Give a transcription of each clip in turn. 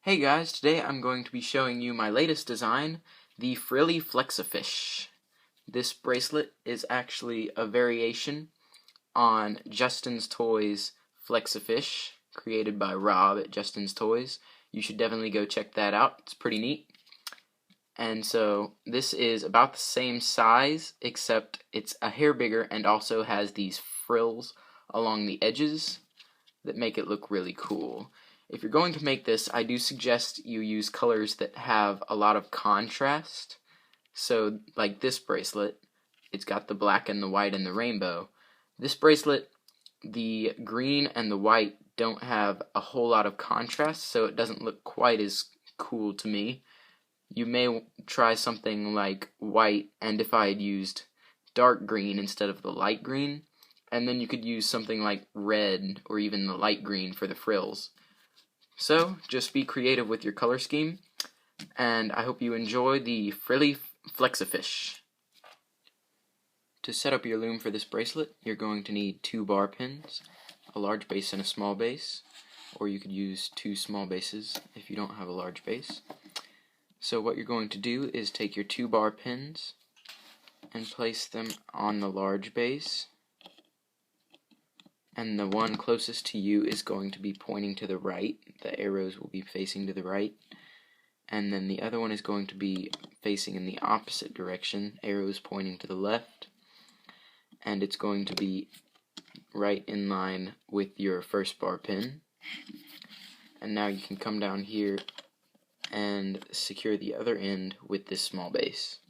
Hey guys, today I'm going to be showing you my latest design, the Frilly Flexafish. This bracelet is actually a variation on Justin's Toys Flexafish, created by Rob at Justin's Toys. You should definitely go check that out, it's pretty neat. And so this is about the same size, except it's a hair bigger and also has these frills along the edges that make it look really cool. If you're going to make this, I do suggest you use colors that have a lot of contrast. So, like this bracelet, it's got the black and the white and the rainbow. This bracelet, the green and the white don't have a whole lot of contrast, so it doesn't look quite as cool to me. You may try something like white, and if I had used dark green instead of the light green, and then you could use something like red or even the light green for the frills. So, just be creative with your color scheme, and I hope you enjoy the Frilly Flexafish. To set up your loom for this bracelet, you're going to need 2 bar pins, a large base and a small base, or you could use 2 small bases if you don't have a large base. So what you're going to do is take your 2 bar pins and place them on the large base, and the one closest to you is going to be pointing to the right. The arrows will be facing to the right, and then the other one is going to be facing in the opposite direction, arrows pointing to the left, and it's going to be right in line with your first bar pin. And now you can come down here and secure the other end with this small base.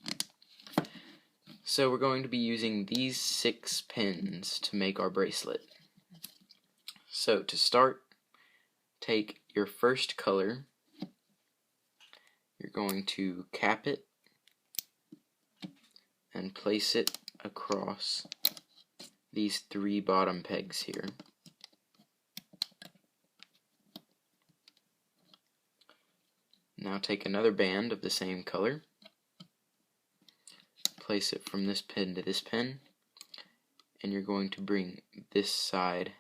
So we're going to be using these 6 pins to make our bracelet. So to start, take your first color, you're going to cap it and place it across these 3 bottom pegs here. Now take another band of the same color, place it from this pin to this pin, and you're going to bring this side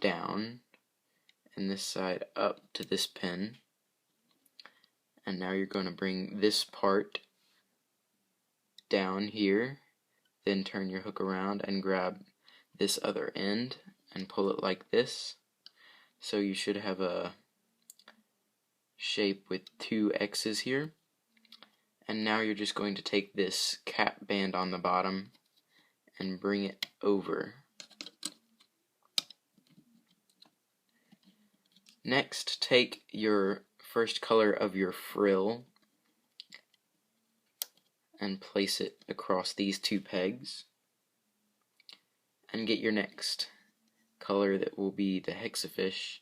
down and this side up to this pin, and now you're going to bring this part down here, then turn your hook around and grab this other end and pull it like this. So you should have a shape with 2 X's here, and now you're just going to take this cap band on the bottom and bring it over. Next, take your first color of your frill and place it across these 2 pegs, and get your next color that will be the hexafish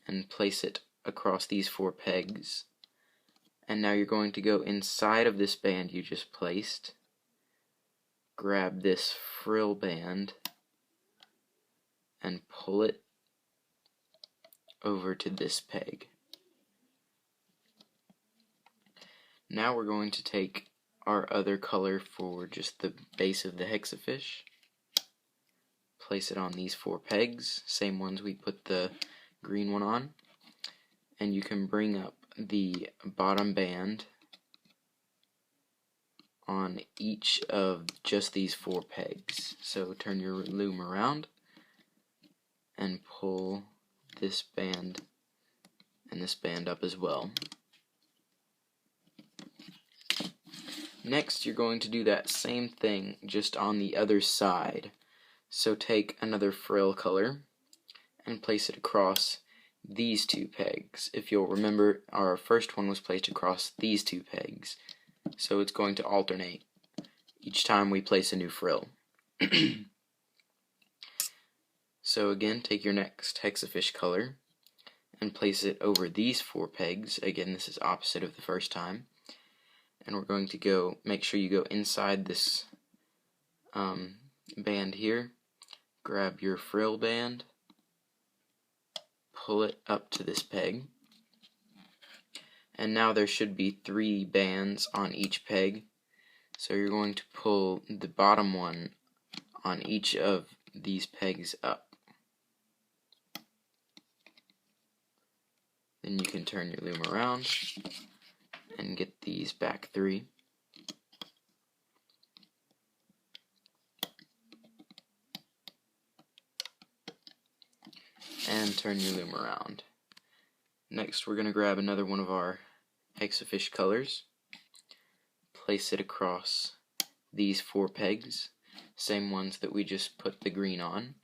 and place it across these 4 pegs. And now you're going to go inside of this band you just placed, grab this frill band and pull it over to this peg. Now we're going to take our other color for just the base of the hexafish, place it on these 4 pegs, same ones we put the green one on, and you can bring up the bottom band on each of just these 4 pegs. So turn your loom around and pull this band and this band up as well. Next, you're going to do that same thing just on the other side. So take another frill color and place it across these 2 pegs. If you'll remember, our first one was placed across these 2 pegs, so it's going to alternate each time we place a new frill. So again, take your next hexafish color and place it over these 4 pegs. Again, this is opposite of the first time. And we're going to make sure you go inside this band here, grab your frill band, pull it up to this peg, and now there should be 3 bands on each peg. So you're going to pull the bottom one on each of these pegs up. Then you can turn your loom around and get these back 3. And turn your loom around. Next, we're going to grab another one of our Hexafish colors, place it across these 4 pegs, same ones that we just put the green on,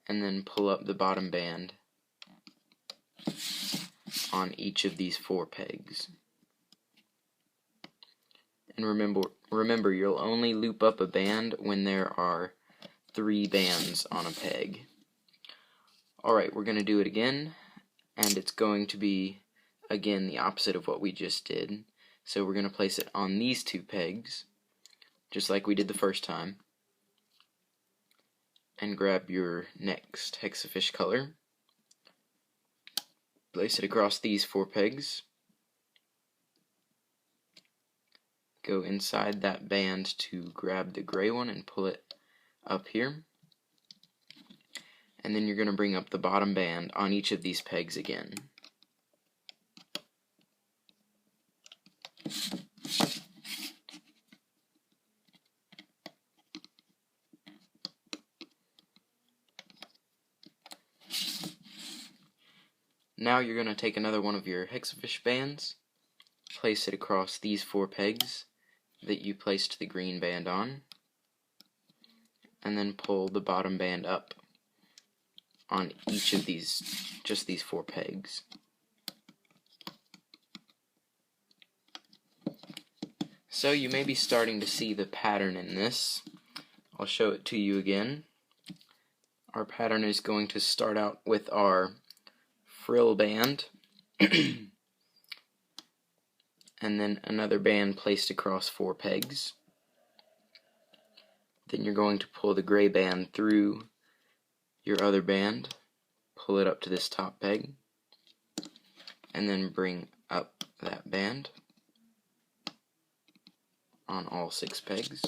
and then pull up the bottom band on each of these 4 pegs. And remember, you'll only loop up a band when there are 3 bands on a peg. Alright, we're going to do it again, and it's going to be, again, the opposite of what we just did. So we're going to place it on these 2 pegs, just like we did the first time, and grab your next Hexafish color, place it across these 4 pegs, go inside that band to grab the gray one and pull it up here. And then you're going to bring up the bottom band on each of these pegs again. Now you're going to take another one of your Hexafish bands, place it across these 4 pegs that you placed the green band on, and then pull the bottom band up on each of these, just these 4 pegs. So you may be starting to see the pattern in this. I'll show it to you again. Our pattern is going to start out with our frill band, and then another band placed across 4 pegs. Then you're going to pull the gray band through your other band, pull it up to this top peg, and then bring up that band on all 6 pegs.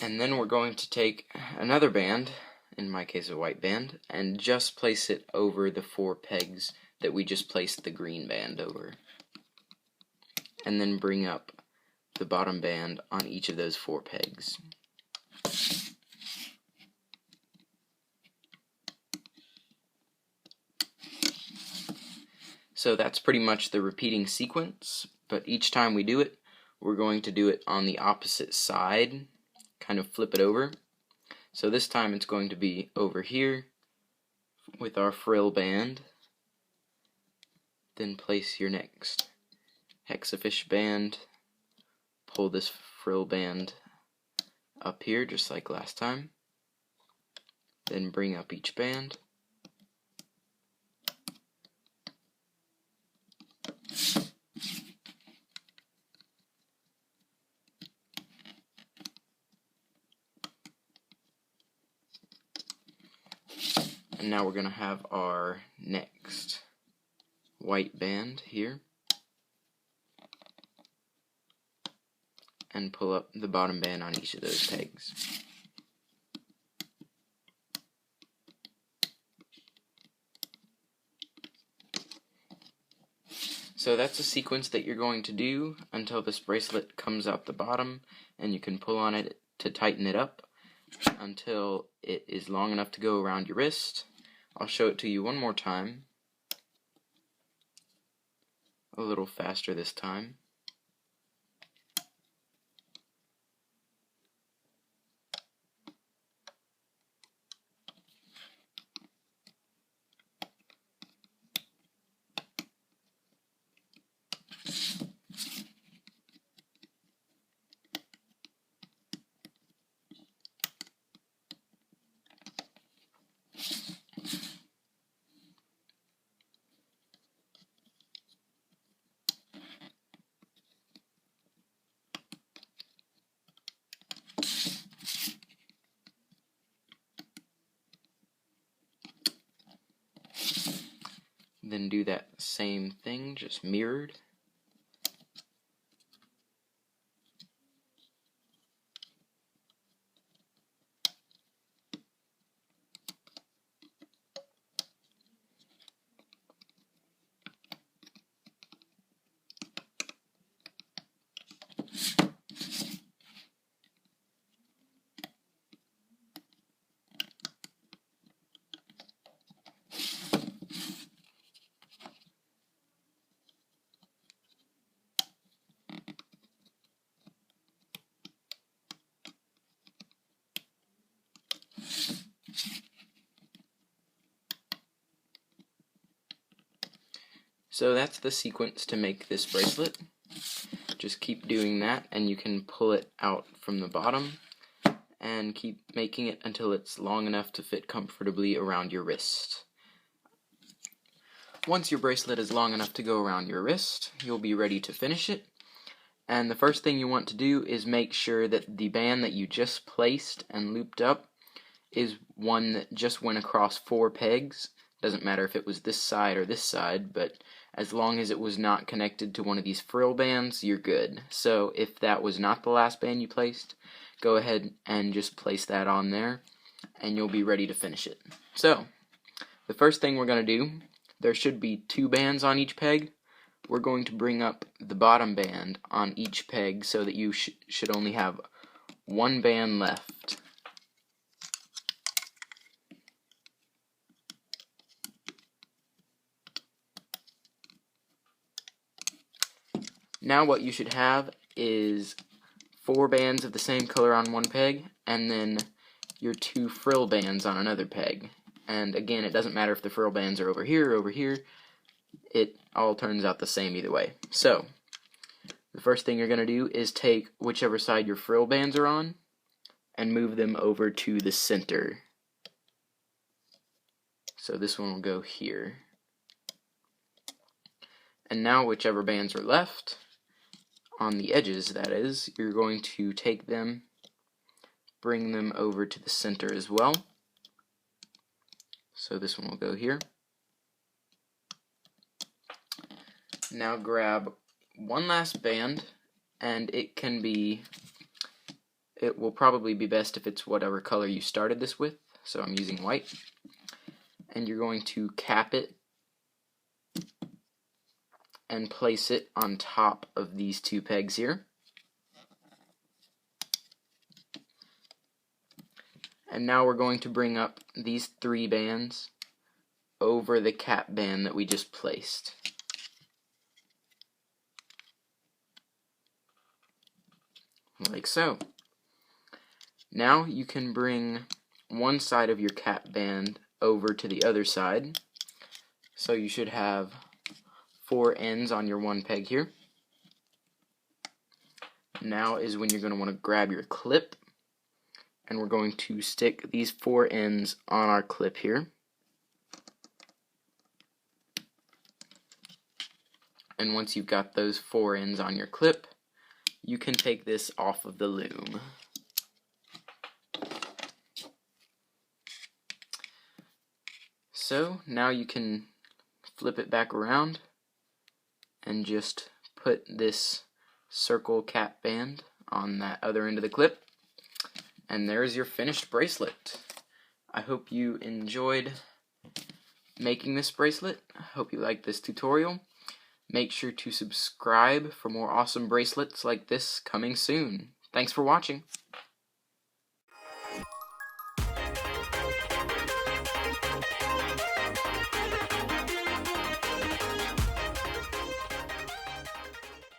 And then we're going to take another band, in my case a white band, and just place it over the 4 pegs that we just placed the green band over. And then bring up the bottom band on each of those 4 pegs. So that's pretty much the repeating sequence, but each time we do it, we're going to do it on the opposite side, kind of flip it over. So this time it's going to be over here with our frill band, then place your next Hexafish band, pull this frill band up here just like last time, then bring up each band, and now we're going to have our next white band here, and pull up the bottom band on each of those pegs. So that's a sequence that you're going to do until this bracelet comes out the bottom, and you can pull on it to tighten it up until it is long enough to go around your wrist. I'll show it to you one more time, a little faster this time. Then do that same thing, just mirrored. So that's the sequence to make this bracelet. Just keep doing that, and you can pull it out from the bottom and keep making it until it's long enough to fit comfortably around your wrist. Once your bracelet is long enough to go around your wrist, you'll be ready to finish it. And the first thing you want to do is make sure that the band that you just placed and looped up is one that just went across 4 pegs. Doesn't matter if it was this side or this side, but as long as it was not connected to one of these frill bands, you're good. So if that was not the last band you placed, go ahead and just place that on there, and you'll be ready to finish it. So, the first thing we're going to do, there should be 2 bands on each peg. We're going to bring up the bottom band on each peg so that you should only have 1 band left. Now what you should have is 4 bands of the same color on one peg, and then your 2 frill bands on another peg. And again, it doesn't matter if the frill bands are over here or over here, it all turns out the same either way. So, the first thing you're going to do is take whichever side your frill bands are on, and move them over to the center. So this one will go here. And now whichever bands are left, on the edges that is, you're going to take them, bring them over to the center as well. So this one will go here. Now grab one last band, and it will probably be best if it's whatever color you started this with, so I'm using white. And you're going to cap it and place it on top of these 2 pegs here. And now we're going to bring up these 3 bands over the cap band that we just placed. Like so. Now you can bring one side of your cap band over to the other side. So you should have 4 ends on your one peg here. Now is when you're going to want to grab your clip, and we're going to stick these 4 ends on our clip here. And once you've got those 4 ends on your clip, you can take this off of the loom. So now you can flip it back around and just put this circle cap band on that other end of the clip, and there's your finished bracelet. I hope you enjoyed making this bracelet. I hope you liked this tutorial. Make sure to subscribe for more awesome bracelets like this coming soon. Thanks for watching.